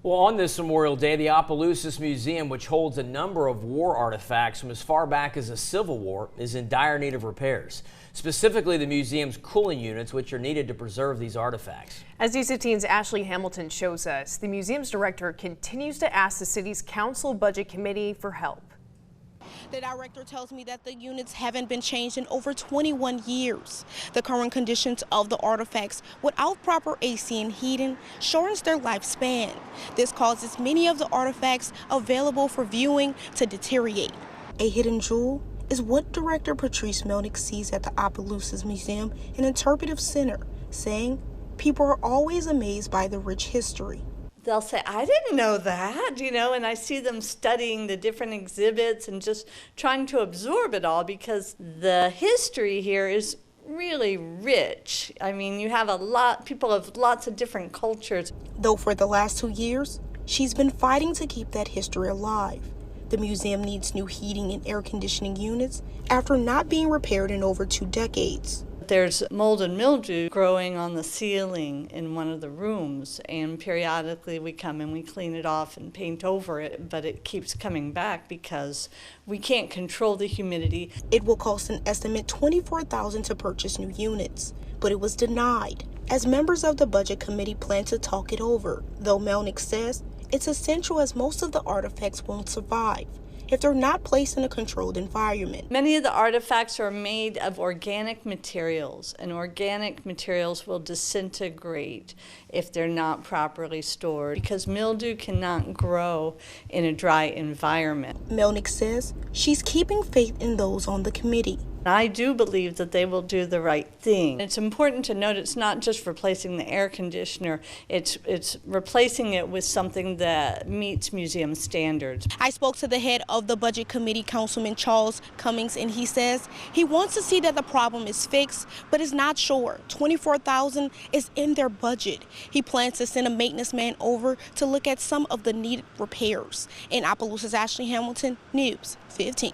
Well, on this Memorial Day, the Opelousas Museum, which holds a number of war artifacts from as far back as the Civil War, is in dire need of repairs. Specifically, the museum's cooling units, which are needed to preserve these artifacts. As News 15's Ashley Hamilton shows us, the museum's director continues to ask the city's council budget committee for help. The director tells me that the units haven't been changed in over 21 years. The current conditions of the artifacts without proper AC and heating shortens their lifespan. This causes many of the artifacts available for viewing to deteriorate. A hidden jewel is what Director Patrice Melnick sees at the Opelousas Museum and Interpretive Center, saying people are always amazed by the rich history. They'll say, I didn't know that, and I see them studying the different exhibits and just trying to absorb it all because the history here is really rich. I mean, you have people of lots of different cultures. Though for the last 2 years, she's been fighting to keep that history alive. The museum needs new heating and air conditioning units after not being repaired in over 2 decades. There's mold and mildew growing on the ceiling in one of the rooms, and periodically we come and we clean it off and paint over it, but it keeps coming back because we can't control the humidity. It will cost an estimate $24,000 to purchase new units, but it was denied, as members of the budget committee plan to talk it over, though Melnick says it's essential as most of the artifacts won't survive if they're not placed in a controlled environment. Many of the artifacts are made of organic materials, and organic materials will disintegrate if they're not properly stored because mildew cannot grow in a dry environment. Melnick says she's keeping faith in those on the committee. I do believe that they will do the right thing. It's important to note it's not just replacing the air conditioner, it's replacing it with something that meets museum standards. I spoke to the head of the budget committee, Councilman Charles Cummings, and he says he wants to see that the problem is fixed, but is not sure. $24,000 is in their budget. He plans to send a maintenance man over to look at some of the needed repairs. In Opelousas, Ashley Hamilton, News 15.